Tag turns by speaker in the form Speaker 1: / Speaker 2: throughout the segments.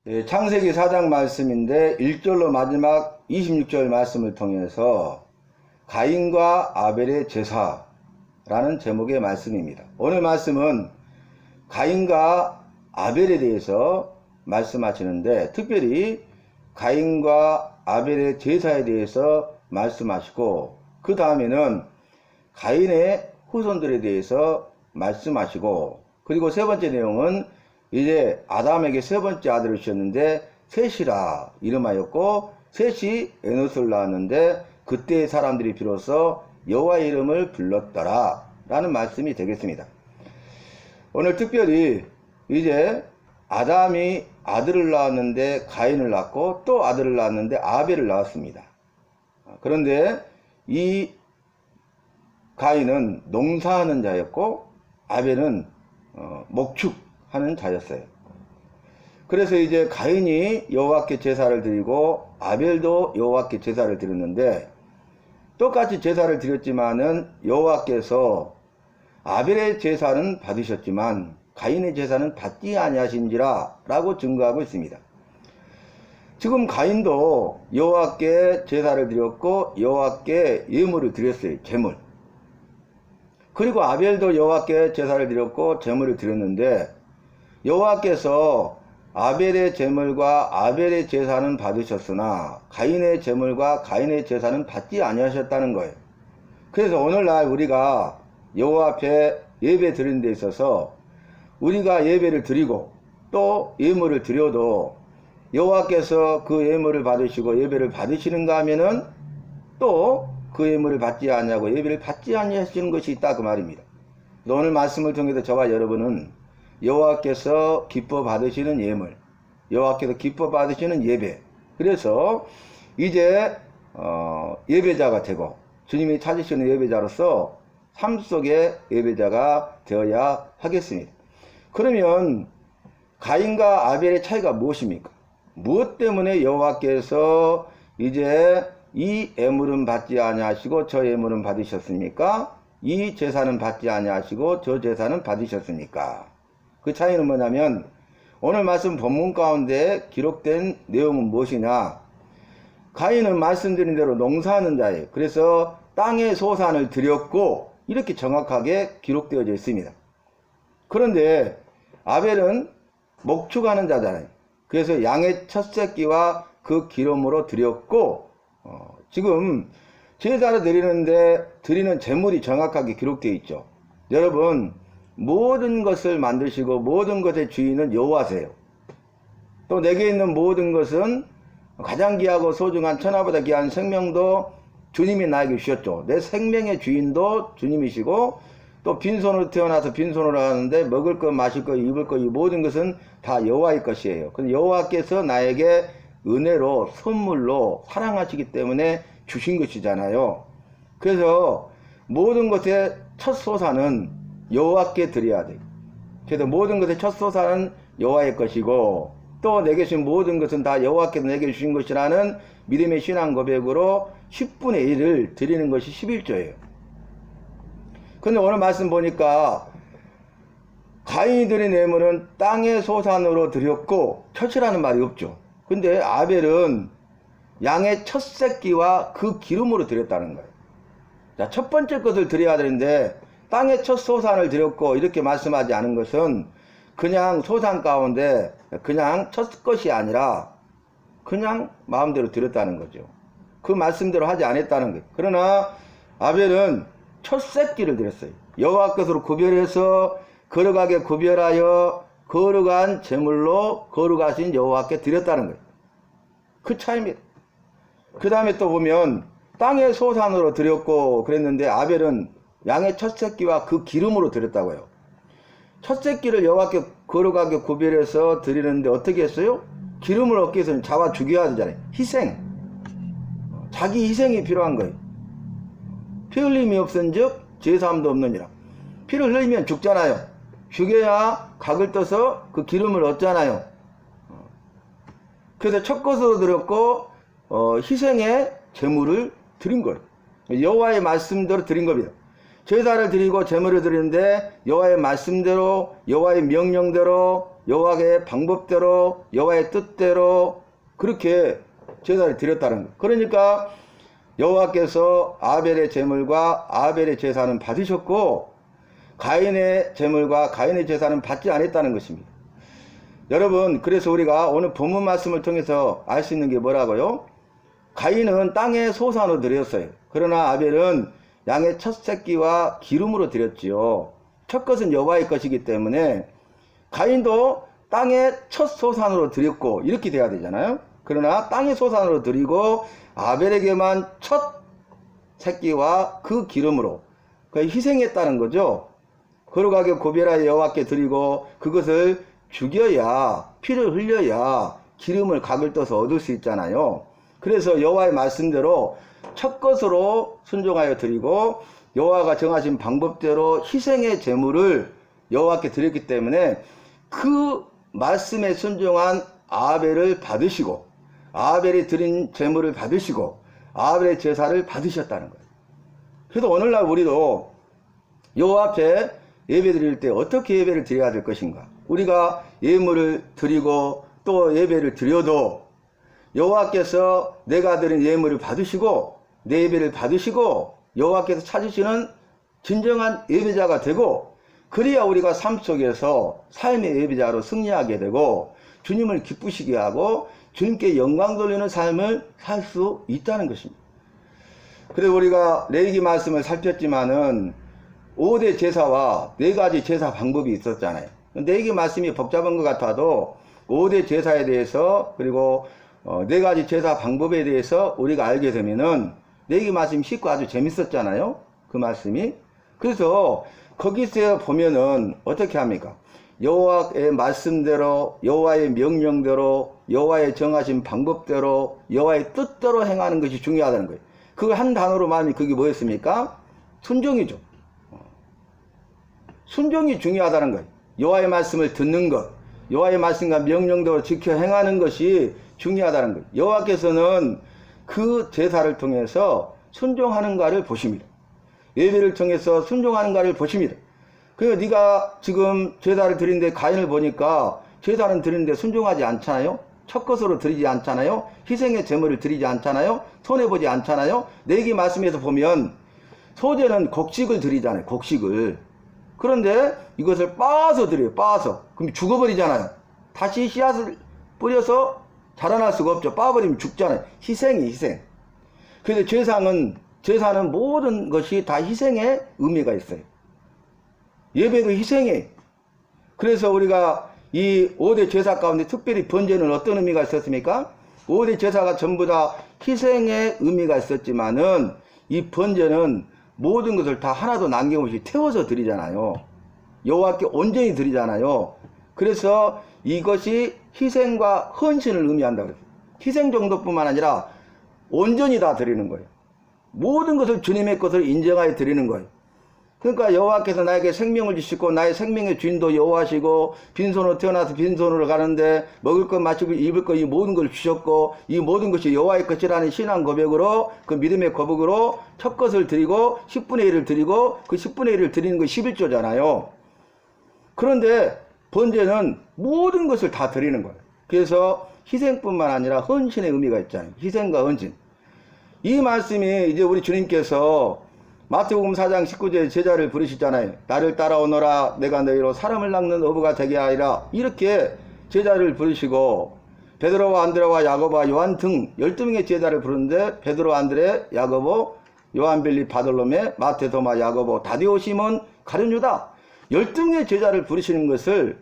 Speaker 1: 창세기 4장 말씀인데 1절로 마지막 26절 말씀을 통해서 가인과 아벨의 제사라는 제목의 말씀입니다. 오늘 말씀은 가인과 아벨에 대해서 말씀하시는데 특별히 가인과 아벨의 제사에 대해서 말씀하시고 그 다음에는 가인의 후손들에 대해서 말씀하시고 그리고 세 번째 내용은 이제 아담에게 세 번째 아들을 주셨는데 셋이라 이름하였고 셋이 에노스를 낳았는데 그때 사람들이 비로소 여호와의 이름을 불렀더라 라는 말씀이 되겠습니다. 오늘 특별히 이제 아담이 아들을 낳았는데 가인을 낳고 또 아들을 낳았는데 아벨을 낳았습니다. 그런데 이 가인은 농사하는 자였고 아벨은 목축하는 자였어요. 그래서 이제 가인이 여호와께 제사를 드리고 아벨도 여호와께 제사를 드렸는데 똑같이 제사를 드렸지만은 여호와께서 아벨의 제사는 받으셨지만 가인의 제사는 받지 아니하신지라 라고 증거하고 있습니다. 지금 가인도 여호와께 제사를 드렸고 여호와께 예물을 드렸어요. 제물. 그리고 아벨도 여호와께 제사를 드렸고 제물을 드렸는데 여호와께서 아벨의 제물과 아벨의 제사는 받으셨으나 가인의 제물과 가인의 제사는 받지 아니하셨다는 거예요. 그래서 오늘날 우리가 여호와 앞에 예배 드리는 데 있어서 우리가 예배를 드리고 또 예물을 드려도 여호와께서 그 예물을 받으시고 예배를 받으시는가 하면은 또 그 예물을 받지 아니하고 예배를 받지 아니하시는 것이 있다 그 말입니다. 오늘 말씀을 통해서 저와 여러분은 여호와께서 기뻐 받으시는 예물, 여호와께서 기뻐 받으시는 예배, 그래서 이제 예배자가 되고 주님이 찾으시는 예배자로서 삶 속의 예배자가 되어야 하겠습니다. 그러면 가인과 아벨의 차이가 무엇입니까? 무엇 때문에 여호와께서 이제 이 예물은 받지 아니하시고 저 예물은 받으셨습니까? 이 제사는 받지 아니하시고 저 제사는 받으셨습니까? 그 차이는 뭐냐면 오늘 말씀 본문 가운데 기록된 내용은 무엇이냐? 가인은 말씀드린 대로 농사하는 자예요. 그래서 땅의 소산을 드렸고 이렇게 정확하게 기록되어져 있습니다. 그런데 아벨은 목축하는 자잖아요. 그래서 양의 첫 새끼와 그 기름으로 드렸고 지금 제사를 드리는데 드리는 제물이 정확하게 기록되어 있죠. 여러분 모든 것을 만드시고 모든 것의 주인은 여호와세요. 또 내게 있는 모든 것은 가장 귀하고 소중한 천하보다 귀한 생명도 주님이 나에게 주셨죠. 내 생명의 주인도 주님이시고 또 빈손으로 태어나서 빈손으로 하는데 먹을 것, 마실 것, 입을 것 이 모든 것은 다 여호와의 것이에요. 근데 여호와께서 나에게 은혜로 선물로 사랑하시기 때문에 주신 것이잖아요. 그래서 모든 것의 첫 소산은 여호와께 드려야 돼요. 그래서 모든 것의 첫 소산은 여호와의 것이고 또 내게 주신 모든 것은 다 여호와께서 내게 주신 것이라는 믿음의 신앙 고백으로 10분의 1을 드리는 것이 11조예요. 근데 오늘 말씀 보니까 가인이 드린 예물은 땅의 소산으로 드렸고 첫이라는 말이 없죠. 근데 아벨은 양의 첫 새끼와 그 기름으로 드렸다는 거예요. 자, 첫 번째 것을 드려야 되는데 땅의 첫 소산을 드렸고 이렇게 말씀하지 않은 것은 그냥 소산 가운데 그냥 첫 것이 아니라 그냥 마음대로 드렸다는 거죠. 그 말씀대로 하지 않았다는 거예요. 그러나 아벨은 첫 새끼를 드렸어요. 여호와 것으로 구별해서 거룩하게 구별하여 거룩한 제물로 거룩하신 여호와께 드렸다는 거예요. 그 차이입니다. 그 다음에 또 보면 땅의 소산으로 드렸고 그랬는데 아벨은 양의 첫 새끼와 그 기름으로 드렸다고요. 첫 새끼를 여호와께 거룩하게 구별해서 드리는데 어떻게 했어요? 기름을 얻기 위해서는 자와 죽여야 되잖아요. 희생. 자기 희생이 필요한 거예요. 피 흘림이 없은즉 제사함도 없느니라. 피를 흘리면 죽잖아요. 죽여야 각을 떠서 그 기름을 얻잖아요. 그래서 첫 것으로 드렸고 희생의 제물을 드린 거예요. 여호와의 말씀대로 드린 겁니다. 제사를 드리고 제물을 드리는데 여호와의 말씀대로 여호와의 명령대로 여호와의 방법대로 여호와의 뜻대로 그렇게 제사를 드렸다는 거예요. 그러니까 여호와께서 아벨의 제물과 아벨의 제사는 받으셨고 가인의 제물과 가인의 제사는 받지 않았다는 것입니다. 여러분, 그래서 우리가 오늘 본문 말씀을 통해서 알 수 있는 게 뭐라고요? 가인은 땅의 소산으로 드렸어요. 그러나 아벨은 양의 첫 새끼와 기름으로 드렸지요. 첫 것은 여호와의 것이기 때문에 가인도 땅의 첫 소산으로 드렸고 이렇게 돼야 되잖아요. 그러나 땅의 소산으로 드리고 아벨에게만 첫 새끼와 그 기름으로 희생했다는 거죠. 거룩하게 고별하여 여호와께 드리고 그것을 죽여야, 피를 흘려야 기름을 각을 떠서 얻을 수 있잖아요. 그래서 여호와의 말씀대로 첫 것으로 순종하여 드리고 여호와가 정하신 방법대로 희생의 제물을 여호와께 드렸기 때문에 그 말씀에 순종한 아벨을 받으시고 아벨이 드린 제물을 받으시고 아벨의 제사를 받으셨다는 거예요. 그래서 오늘날 우리도 여호와 앞에 예배 드릴 때 어떻게 예배를 드려야 될 것인가? 우리가 예물을 드리고 또 예배를 드려도 여호와께서 내가 드린 예물을 받으시고 내 예배를 받으시고 여호와께서 찾으시는 진정한 예배자가 되고 그래야 우리가 삶 속에서 삶의 예배자로 승리하게 되고 주님을 기쁘시게 하고 주님께 영광 돌리는 삶을 살 수 있다는 것입니다. 그래서 우리가 레위기 말씀을 살폈지만은 5대 제사와 4가지 제사 방법이 있었잖아요. 레위기 말씀이 복잡한 것 같아도 5대 제사에 대해서 그리고 4가지 제사 방법에 대해서 우리가 알게 되면은 레위기 말씀이 쉽고 아주 재밌었잖아요. 그 말씀이. 그래서 거기서 보면은 어떻게 합니까? 여호와의 말씀대로 여호와의 명령대로 여호와의 정하신 방법대로 여호와의 뜻대로 행하는 것이 중요하다는 거예요. 그걸 한 단어로 말하면 그게 뭐였습니까? 순종이죠. 순종이 중요하다는 거예요. 여호와의 말씀을 듣는 것, 여호와의 말씀과 명령대로 지켜 행하는 것이 중요하다는 거예요. 여호와께서는 그 제사를 통해서 순종하는가를 보십니다. 예배를 통해서 순종하는가를 보십니다. 그래서 네가 지금 제사를 드리는데 가인을 보니까 제사는 드리는데 순종하지 않잖아요. 첫 것으로 드리지 않잖아요. 희생의 제물을 드리지 않잖아요. 손해보지 않잖아요. 레위기 말씀에서 보면 소제는 곡식을 드리잖아요. 곡식을. 그런데 이것을 빻아서 드려요. 빻아서. 그럼 죽어버리잖아요. 다시 씨앗을 뿌려서 자라날 수가 없죠. 빻아버리면 죽잖아요. 희생이 희생. 그래서 제사는 모든 것이 다 희생의 의미가 있어요. 예배도 희생이에요. 그래서 우리가 이 5대 제사 가운데 특별히 번제는 어떤 의미가 있었습니까? 5대 제사가 전부 다 희생의 의미가 있었지만은 이 번제는 모든 것을 다 하나도 남김없이 태워서 드리잖아요. 여호와께 온전히 드리잖아요. 그래서 이것이 희생과 헌신을 의미한다 그랬어요. 희생 정도뿐만 아니라 온전히 다 드리는 거예요. 모든 것을 주님의 것을 인정하여 드리는 거예요. 그러니까 여호와께서 나에게 생명을 주시고 나의 생명의 주인도 여호와시고 빈손으로 태어나서 빈손으로 가는데 먹을 것 마시고 입을 것 이 모든 걸 주셨고 이 모든 것이 여호와의 것이라는 신앙 고백으로 그 믿음의 고백으로 첫 것을 드리고 10분의 1을 드리고 그 10분의 1을 드리는 거 11조잖아요. 그런데 번제는 모든 것을 다 드리는 거예요. 그래서 희생뿐만 아니라 헌신의 의미가 있잖아요. 희생과 헌신. 이 말씀이 이제 우리 주님께서 마태복음 4장 19절에 제자를 부르시잖아요. 나를 따라오너라 내가 너희로 사람을 낚는 어부가 되게 하리라. 이렇게 제자를 부르시고 베드로와 안드레와 야고보와 요한 등 12명의 제자를 부르는데 베드로, 안드레, 야고보, 요한, 빌립, 바돌로메, 마태, 도마, 야고보, 다디오, 시몬, 가룟, 유다 12명의 제자를 부르시는 것을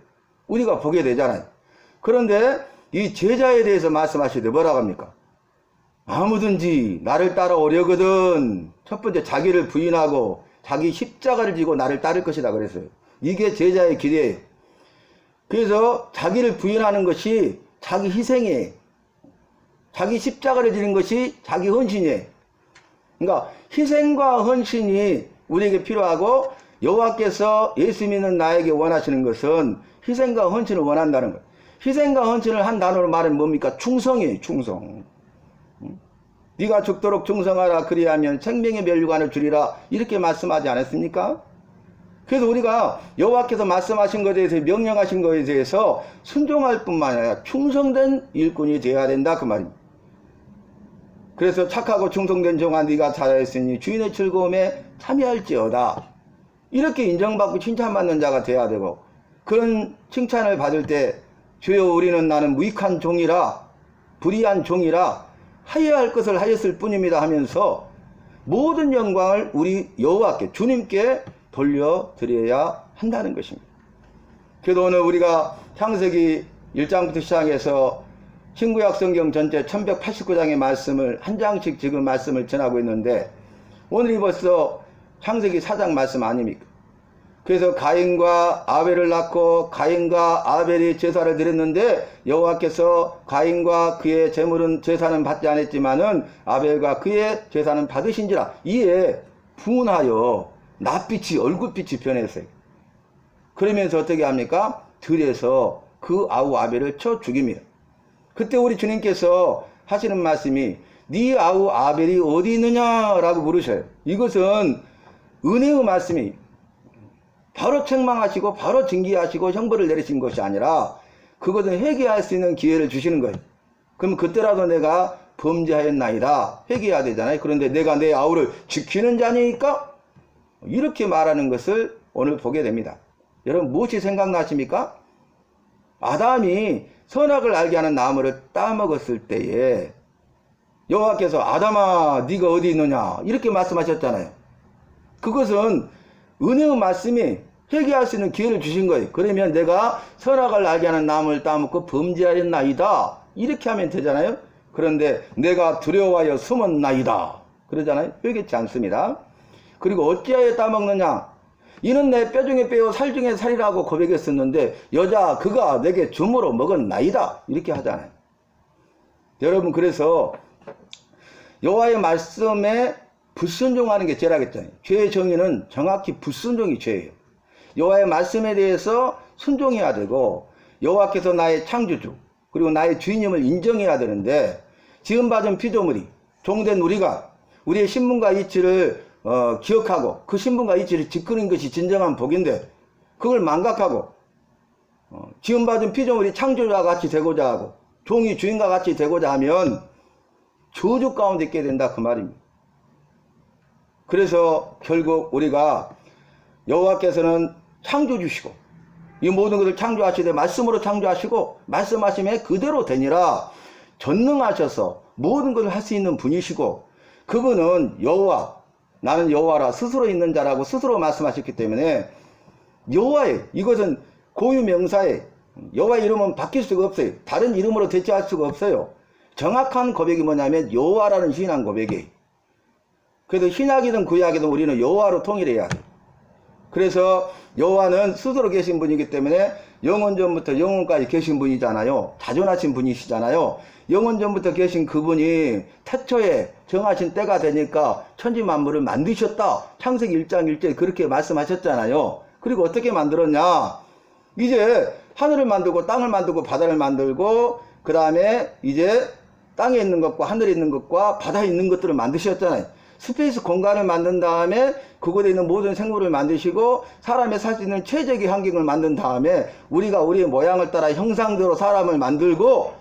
Speaker 1: 우리가 보게 되잖아요. 그런데 이 제자에 대해서 말씀하실 때 뭐라고 합니까? 아무든지 나를 따라오려거든 첫 번째 자기를 부인하고 자기 십자가를 지고 나를 따를 것이다 그랬어요. 이게 제자의 길이에요. 그래서 자기를 부인하는 것이 자기 희생이에요. 자기 십자가를 지는 것이 자기 헌신이에요. 그러니까 희생과 헌신이 우리에게 필요하고 여호와께서 예수 믿는 나에게 원하시는 것은 희생과 헌신을 원한다는 거예요. 희생과 헌신을 한 단어로 말하면 뭡니까? 충성이에요. 충성. 네가 죽도록 충성하라 그리하면 생명의 멸류관을 주리라 이렇게 말씀하지 않았습니까? 그래서 우리가 여호와께서 말씀하신 것에 대해서 명령하신 것에 대해서 순종할 뿐만 아니라 충성된 일꾼이 되어야 된다 그 말입니다. 그래서 착하고 충성된 종아 네가 잘하였으니 주인의 즐거움에 참여할지어다. 이렇게 인정받고 칭찬받는 자가 되어야 되고, 그런 칭찬을 받을 때 주여 우리는 나는 무익한 종이라 불의한 종이라 하여야 할 것을 하였을 뿐입니다 하면서 모든 영광을 우리 여호와께 주님께 돌려드려야 한다는 것입니다. 그래도 오늘 우리가 창세기 1장부터 시작해서 신구약 성경 전체 1189장의 말씀을 한 장씩 지금 말씀을 전하고 있는데, 오늘이 벌써 창세기 4장 말씀 아닙니까? 그래서 가인과 아벨을 낳고 가인과 아벨이 제사를 드렸는데 여호와께서 가인과 그의 제물은 제사는 받지 않았지만은 아벨과 그의 제사는 받으신지라. 이에 분하여 낯빛이 얼굴빛이 변했어요. 그러면서 어떻게 합니까? 들에서 그 아우 아벨을 쳐 죽입니다. 그때 우리 주님께서 하시는 말씀이 네 아우 아벨이 어디 있느냐라고 물으셔요. 이것은 은혜의 말씀이 바로 책망하시고 바로 징계하시고 형벌을 내리신 것이 아니라 그것은 회개할 수 있는 기회를 주시는 거예요. 그럼 그때라도 내가 범죄하였나이다 회개해야 되잖아요. 그런데 내가 내 아우를 지키는 자니까 이렇게 말하는 것을 오늘 보게 됩니다. 여러분 무엇이 생각나십니까? 아담이 선악을 알게 하는 나무를 따먹었을 때에 여호와께서 아담아 네가 어디 있느냐 이렇게 말씀하셨잖아요. 그것은 은혜의 말씀이 회개할 수 있는 기회를 주신 거예요. 그러면 내가 선악을 알게 하는 나무를 따먹고 범죄하였나이다 이렇게 하면 되잖아요. 그런데 내가 두려워하여 숨었나이다 그러잖아요. 회개치 않습니다. 그리고 어찌하여 따먹느냐, 이는 내 뼈 중에 뼈요 살 중에 살이라고 고백했었는데 여자 그가 내게 주므로 먹었나이다 이렇게 하잖아요. 여러분 그래서 여호와의 말씀에 불순종하는 게 죄라겠잖아요. 죄의 정의는 정확히 불순종이 죄예요. 여호와의 말씀에 대해서 순종해야 되고 여호와께서 나의 창조주 그리고 나의 주인임을 인정해야 되는데, 지음 받은 피조물이 종된 우리가 우리의 신분과 이치를 기억하고 그 신분과 이치를 지키는 것이 진정한 복인데 그걸 망각하고 지음 받은 피조물이 창조주와 같이 되고자 하고 종이 주인과 같이 되고자 하면 저주 가운데 있게 된다 그 말입니다. 그래서 결국 우리가 여호와께서는 창조주시고 이 모든 것을 창조하시되 말씀으로 창조하시고 말씀하심에 그대로 되니라 전능하셔서 모든 것을 할 수 있는 분이시고, 그분은 여호와 나는 여호와라 스스로 있는 자라고 스스로 말씀하셨기 때문에 여호와의 이것은 고유명사에 여호와의 이름은 바뀔 수가 없어요. 다른 이름으로 대체할 수가 없어요. 정확한 고백이 뭐냐면 여호와라는 신앙 고백이에요. 그래서 신약이든 구약이든 우리는 여호와로 통일해야 돼요. 그래서 여호와는 스스로 계신 분이기 때문에 영원전부터 영원까지 계신 분이잖아요. 자존하신 분이시잖아요. 영원전부터 계신 그분이 태초에 정하신 때가 되니까 천지만물을 만드셨다. 창세기 1장 1절에 그렇게 말씀하셨잖아요. 그리고 어떻게 만들었냐, 이제 하늘을 만들고 땅을 만들고 바다를 만들고 그 다음에 이제 땅에 있는 것과 하늘에 있는 것과 바다에 있는 것들을 만드셨잖아요. 스페이스 공간을 만든 다음에 그곳에 있는 모든 생물을 만드시고 사람이 살 수 있는 최적의 환경을 만든 다음에 우리가 우리의 모양을 따라 형상대로 사람을 만들고,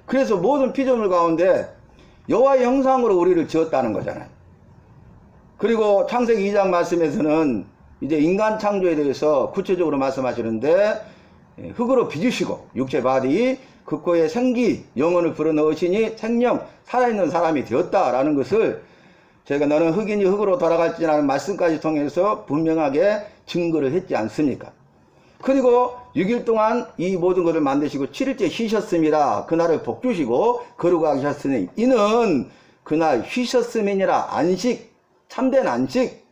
Speaker 1: 그래서 모든 피조물 가운데 여호와의 형상으로 우리를 지었다는 거잖아요. 그리고 창세기 2장 말씀에서는 이제 인간 창조에 대해서 구체적으로 말씀하시는데 흙으로 빚으시고 육체 바디 그 코에 생기 영혼을 불어넣으시니 생명 살아있는 사람이 되었다라는 것을 제가 너는 흙이니 흙으로 돌아갈지라는 말씀까지 통해서 분명하게 증거를 했지 않습니까? 그리고 6일 동안 이 모든 것을 만드시고 7일째 쉬셨습니다. 그날을 복주시고 거룩하셨으니 이는 그날 쉬셨음이니라. 안식, 참된 안식.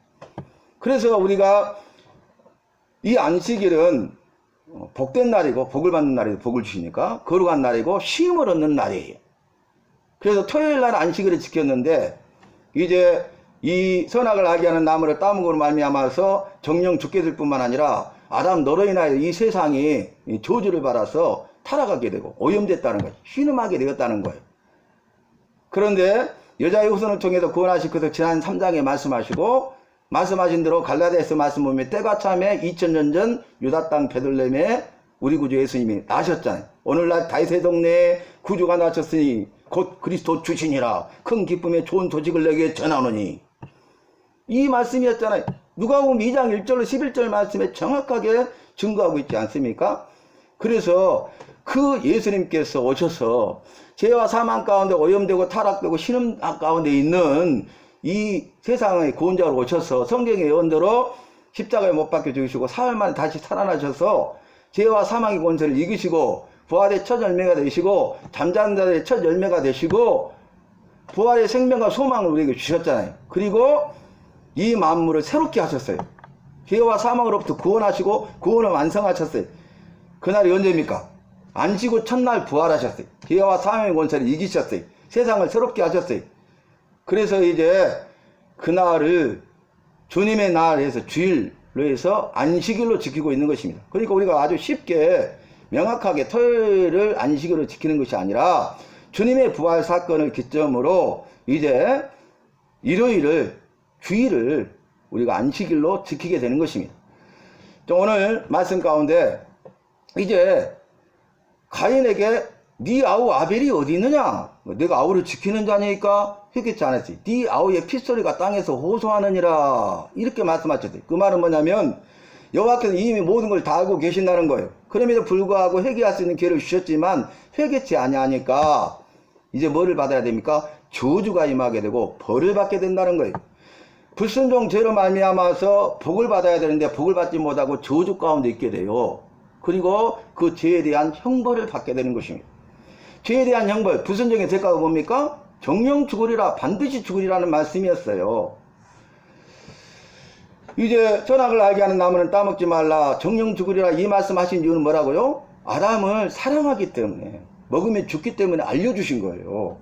Speaker 1: 그래서 우리가 이 안식일은 복된 날이고 복을 받는 날이고 복을 주시니까 거룩한 날이고 쉼을 얻는 날이에요. 그래서 토요일 날 안식일을 지켰는데 이제 이 선악을 알게 하는 나무를 따먹음으로 말미암아서 정령 죽게 될 뿐만 아니라 아담 너로 인하여 이 세상이 저주를 받아서 타락하게 되고 오염됐다는 거예요. 신음하게 되었다는 거예요. 그런데 여자의 후손을 통해서 구원하실 것을 지난 3장에 말씀하시고 말씀하신 대로 갈라디아서 말씀 보면 때가 참에 2000년 전 유다 땅 베들레헴에 우리 구주 예수님이 나셨잖아요. 오늘날 다윗의 동네에 구주가 나셨으니 곧 그리스도 주시니라. 큰 기쁨의 좋은 소식을 내게 전하노니. 이 말씀이었잖아요. 누가복음 2장 1절로 11절 말씀에 정확하게 증거하고 있지 않습니까? 그래서 그 예수님께서 오셔서 죄와 사망 가운데 오염되고 타락되고 신음 가운데 있는 이 세상의 구원자로 오셔서 성경의 예언대로 십자가에 못 박혀 죽으시고 사흘 만에 다시 살아나셔서 죄와 사망의 권세를 이기시고 부활의 첫 열매가 되시고 잠자는 자들의 첫 열매가 되시고 부활의 생명과 소망을 우리에게 주셨잖아요. 그리고 이 만물을 새롭게 하셨어요. 죄와 사망으로부터 구원하시고 구원을 완성하셨어요. 그날이 언제입니까? 안식구 첫날 부활하셨어요. 죄와 사망의 권세를 이기셨어요. 세상을 새롭게 하셨어요. 그래서 이제 그날을 주님의 날에서 주일로 해서 안식일로 지키고 있는 것입니다. 그러니까 우리가 아주 쉽게 명확하게 토요일을 안식일로 지키는 것이 아니라 주님의 부활 사건을 기점으로 이제 일요일을 주일을 우리가 안식일로 지키게 되는 것입니다. 오늘 말씀 가운데 이제 가인에게 네 아우 아벨이 어디 있느냐? 내가 아우를 지키는 자니까 했겠지 않았지. 네 아우의 핏소리가 땅에서 호소하느니라. 이렇게 말씀하셨어요. 그 말은 뭐냐면 여호와께서 이미 모든 걸 다 알고 계신다는 거예요. 그럼에도 불구하고 회개할 수 있는 기회를 주셨지만 회개치 아니하니까 이제 뭐를 받아야 됩니까? 저주가 임하게 되고 벌을 받게 된다는 거예요. 불순종 죄로 말미암아서 복을 받아야 되는데 복을 받지 못하고 저주 가운데 있게 돼요. 그리고 그 죄에 대한 형벌을 받게 되는 것입니다. 죄에 대한 형벌, 불순종의 대가가 뭡니까? 정령 죽으리라, 반드시 죽으리라는 말씀이었어요. 이제 선악을 알게 하는 나무는 따먹지 말라, 정령 죽으리라 이 말씀하신 이유는 뭐라고요? 아담을 사랑하기 때문에, 먹으면 죽기 때문에 알려주신 거예요.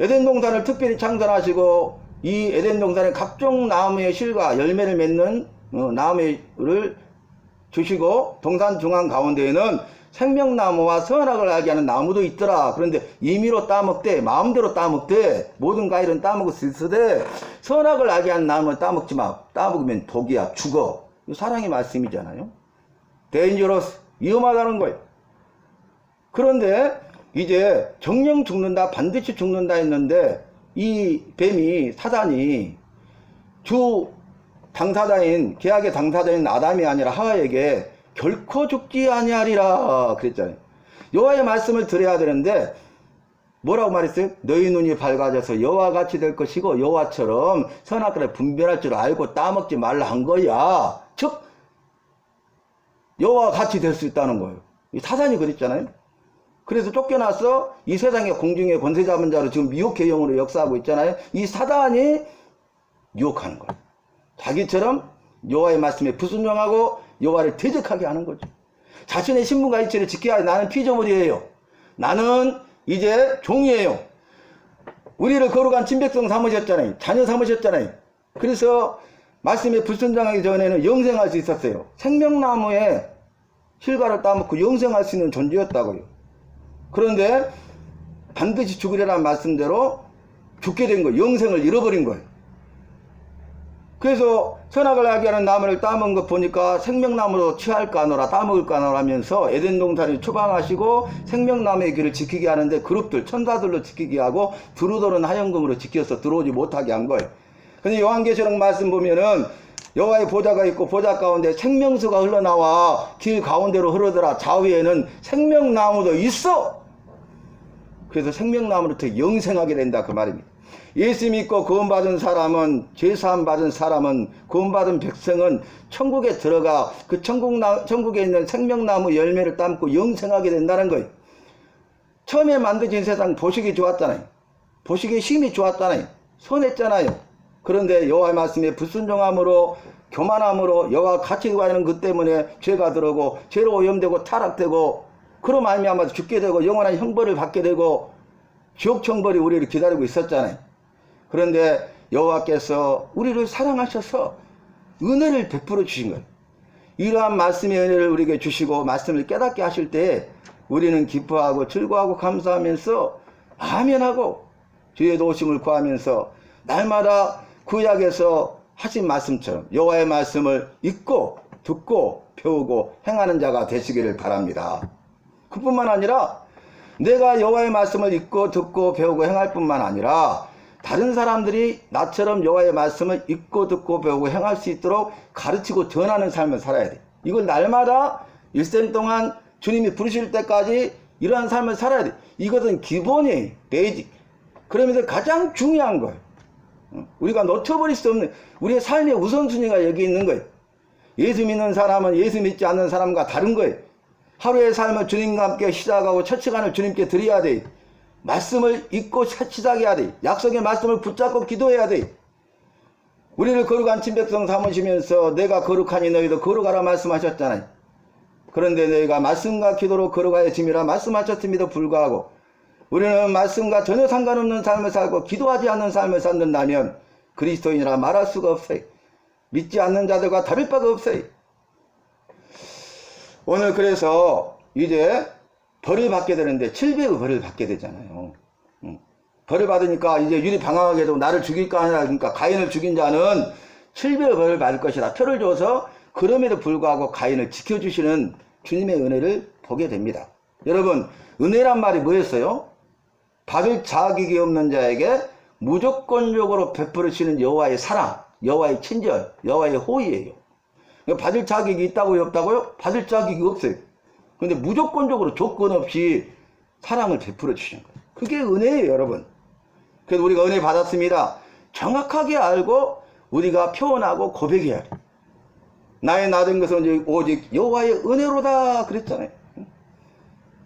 Speaker 1: 에덴 동산을 특별히 창설하시고 이 에덴 동산에 각종 나무의 실과 열매를 맺는 나무를 주시고 동산 중앙 가운데에는 생명나무와 선악을 알게 하는 나무도 있더라. 그런데 임의로 따먹되 마음대로 따먹되 모든 과일은 따먹을 수 있으되 선악을 알게 하는 나무는 따먹지 마. 따먹으면 독이야. 죽어. 이 사랑의 말씀이잖아요. dangerous. 위험하다는 거예요. 그런데 이제 정령 죽는다, 반드시 죽는다 했는데 이 뱀이, 사단이 주 당사자인, 계약의 당사자인 아담이 아니라 하와에게 결코 죽지 아니하리라 그랬잖아요. 여호와의 말씀을 들어야 되는데 뭐라고 말했어요? 너희 눈이 밝아져서 여호와 같이 될 것이고 여호와처럼 선악과를 분별할 줄 알고 따먹지 말라 한 거야. 즉 여호와 같이 될 수 있다는 거예요. 사단이 그랬잖아요. 그래서 쫓겨나서 이 세상의 공중의 권세 잡은 자로 지금 미혹의 영으로 역사하고 있잖아요. 이 사단이 유혹하는 거예요. 자기처럼 여호와의 말씀에 불순종하고 여호와를 대적하게 하는 거죠. 자신의 신분과 이치를 지켜야 나는 피조물이에요. 나는 이제 종이에요. 우리를 거룩한 친백성 삼으셨잖아요. 자녀 삼으셨잖아요. 그래서 말씀에 불순종하기 전에는 영생할 수 있었어요. 생명나무에 실과를 따먹고 영생할 수 있는 존재였다고요. 그런데 반드시 죽으리라는 말씀대로 죽게 된 거예요. 영생을 잃어버린 거예요. 그래서 선악을 알게 하는 나무를 따먹은 것 보니까 생명나무로 취할까 하노라 따먹을까 하노라 하면서 에덴 동산을 추방하시고 생명나무의 길을 지키게 하는데 그룹들 천사들로 지키게 하고 두루도는 하얀금으로 지켜서 들어오지 못하게 한 거예요. 근데 요한계시록 말씀 보면은 여호와의 보좌가 있고 보좌 가운데 생명수가 흘러나와 길 가운데로 흐르더라. 좌우에는 생명나무도 있어. 그래서 생명나무로부터 영생하게 된다 그 말입니다. 예수 믿고 구원받은 사람은, 죄사함 받은 사람은, 구원받은 백성은 천국에 들어가 그 천국에 있는 생명나무 열매를 따먹고 영생하게 된다는 거예요. 처음에 만드신 세상 보시기 좋았잖아요. 보시기 힘이 좋았잖아요. 선했잖아요. 그런데 여호와의 말씀에 불순종함으로, 교만함으로 여호와 같이 가는 것 때문에 죄가 들어오고 죄로 오염되고 타락되고 그로 말미암아 죽게 되고 영원한 형벌을 받게 되고 지옥 청벌이 우리를 기다리고 있었잖아요. 그런데 여호와께서 우리를 사랑하셔서 은혜를 베풀어 주신 거예요. 이러한 말씀의 은혜를 우리에게 주시고 말씀을 깨닫게 하실 때 우리는 기뻐하고 즐거워하고 감사하면서 아멘하고 주의 도우심을 구하면서 날마다 구약에서 하신 말씀처럼 여호와의 말씀을 읽고 듣고 배우고 행하는 자가 되시기를 바랍니다. 그뿐만 아니라 내가 여호와의 말씀을 읽고 듣고 배우고 행할 뿐만 아니라 다른 사람들이 나처럼 여호와의 말씀을 읽고 듣고 배우고 행할 수 있도록 가르치고 전하는 삶을 살아야 돼. 이걸 날마다 일생 동안 주님이 부르실 때까지 이러한 삶을 살아야 돼. 이것은 기본이에요. 베이직. 그러면서 가장 중요한 거예요. 우리가 놓쳐버릴 수 없는 우리의 삶의 우선순위가 여기 있는 거예요. 예수 믿는 사람은 예수 믿지 않는 사람과 다른 거예요. 하루의 삶을 주님과 함께 시작하고 첫 시간을 주님께 드려야 돼. 말씀을 읽고 시작해야 돼. 약속의 말씀을 붙잡고 기도해야 돼. 우리를 거룩한 친백성 삼으시면서 내가 거룩하니 너희도 거룩하라 말씀하셨잖아요. 그런데 너희가 말씀과 기도로 거룩하여 짐이라 말씀하셨음에도 불구하고 우리는 말씀과 전혀 상관없는 삶을 살고 기도하지 않는 삶을 산다면 그리스도인이라 말할 수가 없어요. 믿지 않는 자들과 다를 바가 없어요. 오늘 그래서 이제 벌을 받게 되는데 700의 벌을 받게 되잖아요. 벌을 받으니까 이제 유리 방황하게도 나를 죽일까 하냐, 그러니까 가인을 죽인 자는 700의 벌을 받을 것이다. 표를 줘서 그럼에도 불구하고 가인을 지켜주시는 주님의 은혜를 보게 됩니다. 여러분, 은혜란 말이 뭐였어요? 받을 자격이 없는 자에게 무조건적으로 베풀으시는 여호와의 사랑, 여호와의 친절, 여호와의 호의예요. 받을 자격이 있다고요, 없다고요? 받을 자격이 없어요. 근데 무조건적으로 조건 없이 사랑을 베풀어 주시는 거예요. 그게 은혜예요, 여러분. 그래서 우리가 은혜 받았습니다. 정확하게 알고 우리가 표현하고 고백해야 돼. 나의 나된 것은 오직 여호와의 은혜로다 그랬잖아요.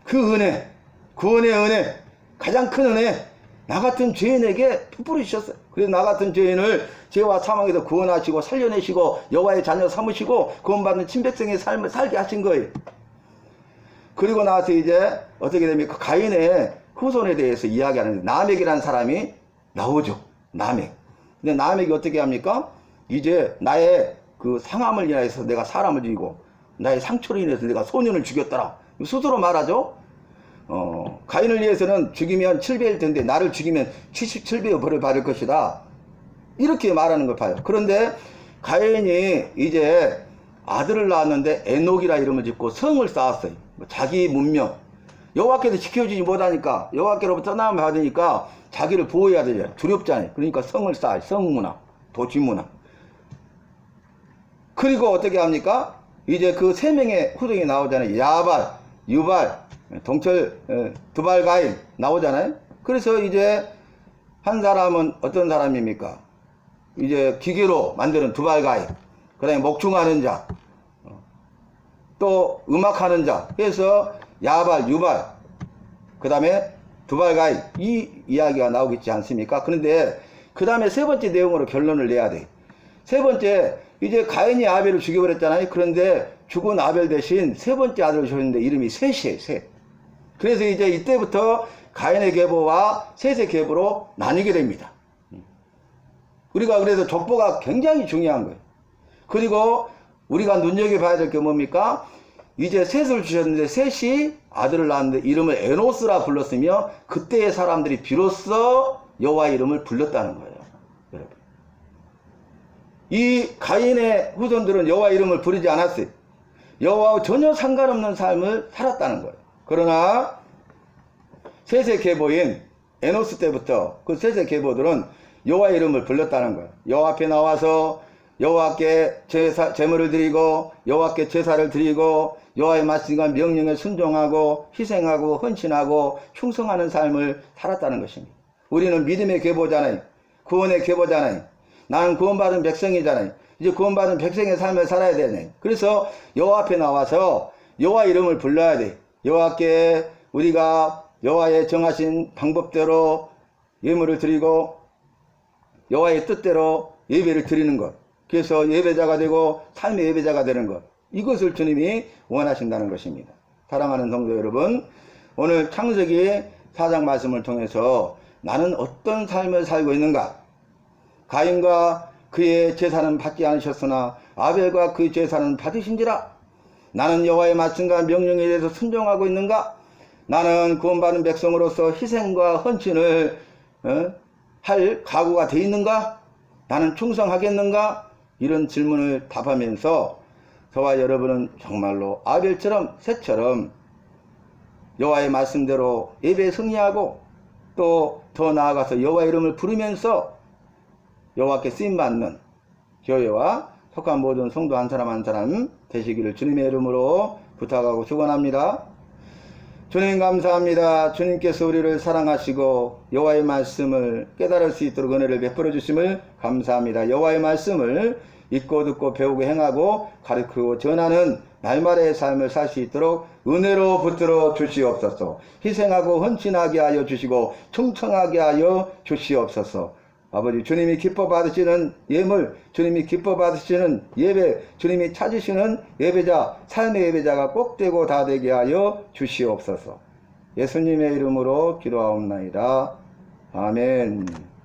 Speaker 1: 그 은혜, 구원의 은혜, 가장 큰 은혜, 나 같은 죄인에게 베풀어 주셨어요. 그래서 나 같은 죄인을 죄와 사망에서 구원하시고 살려내시고 여호와의 자녀 삼으시고 구원받는 친백성의 삶을 살게 하신 거예요. 그리고 나서 이제 어떻게 됩니까? 가인의 후손에 대해서 이야기하는데 라멕이라는 사람이 나오죠. 라멕. 근데 라멕이 어떻게 합니까? 이제 나의 그 상함을 인해서 내가 사람을 죽이고 나의 상처로 인해서 내가 소년을 죽였더라. 스스로 말하죠. 가인을 위해서는 죽이면 7배일 텐데 나를 죽이면 77배의 벌을 받을 것이다. 이렇게 말하는 걸 봐요. 그런데 가인이 이제 아들을 낳았는데 에녹이라 이름을 짓고 성을 쌓았어요. 자기 문명. 여호와께서 지켜주지 못하니까 여호와께로부터 떠남을 받으니까 자기를 보호해야 되잖아요. 두렵잖아요. 그러니까 성을 쌓아요. 성문화, 도시문화. 그리고 어떻게 합니까? 이제 그 세 명의 후손이 나오잖아요. 야발, 유발, 동철, 두발 가인 나오잖아요. 그래서 이제 한 사람은 어떤 사람입니까? 이제 기계로 만드는 두발 가인, 그 다음에 목충하는 자, 또 음악하는 자, 그래서 야발, 유발, 그 다음에 두발 가인, 이 이야기가 나오겠지 않습니까? 그런데 그 다음에 세 번째 내용으로 결론을 내야 돼. 세 번째, 이제 가인이 아벨을 죽여버렸잖아요. 그런데 죽은 아벨 대신 세 번째 아들을 주셨는데 이름이 셋이에요. 셋. 그래서 이제 이때부터 가인의 계보와 셋의 계보로 나뉘게 됩니다. 우리가 그래서 족보가 굉장히 중요한 거예요. 그리고 우리가 눈여겨봐야 될 게 뭡니까? 이제 셋을 주셨는데 셋이 아들을 낳았는데 이름을 에노스라 불렀으며 그때의 사람들이 비로소 여호와의 이름을 불렀다는 거예요. 여러분, 이 가인의 후손들은 여호와의 이름을 부르지 않았어요. 여호와와 전혀 상관없는 삶을 살았다는 거예요. 그러나 셋의 계보인 에노스 때부터 그 셋의 계보들은 여호와의 이름을 불렀다는 거예요. 여호와 앞에 나와서 여호와께 제물을 드리고 여호와께 제사를 드리고 여호와의 말씀과 명령에 순종하고 희생하고 헌신하고 충성하는 삶을 살았다는 것입니다. 우리는 믿음의 계보잖아요. 구원의 계보잖아요. 나는 구원받은 백성이잖아요. 이제 구원받은 백성의 삶을 살아야 되네. 그래서 여호와 앞에 나와서 여호와 이름을 불러야 돼. 여호와께 우리가 여호와의 정하신 방법대로 예물을 드리고 여호와의 뜻대로 예배를 드리는 것. 그래서 예배자가 되고 삶의 예배자가 되는 것. 이것을 주님이 원하신다는 것입니다. 사랑하는 성도 여러분, 오늘 창세기 4장 말씀을 통해서 나는 어떤 삶을 살고 있는가? 가인과 그의 제사는 받지 않으셨으나 아벨과 그의 제사는 받으신지라. 나는 여호와의 말씀과 명령에 대해서 순종하고 있는가? 나는 구원받은 백성으로서 희생과 헌신을 할 각오가 돼 있는가? 나는 충성하겠는가? 이런 질문을 답하면서 저와 여러분은 정말로 아벨처럼 새처럼 여호와의 말씀대로 예배에 승리하고 또 더 나아가서 여호와 이름을 부르면서 여호와께 쓰임받는 교회와 속한 모든 성도 한 사람 한 사람 되시기를 주님의 이름으로 부탁하고 축원합니다. 주님 감사합니다. 주님께서 우리를 사랑하시고 여호와의 말씀을 깨달을 수 있도록 은혜를 베풀어 주심을 감사합니다. 여호와의 말씀을 읽고 듣고 배우고 행하고 가르치고 전하는 날말의 삶을 살 수 있도록 은혜로 붙들어 주시옵소서. 희생하고 헌신하게 하여 주시고 충성하게 하여 주시옵소서. 아버지, 주님이 기뻐 받으시는 예물, 주님이 기뻐 받으시는 예배, 주님이 찾으시는 예배자, 삶의 예배자가 꼭 되고 다 되게 하여 주시옵소서. 예수님의 이름으로 기도하옵나이다. 아멘.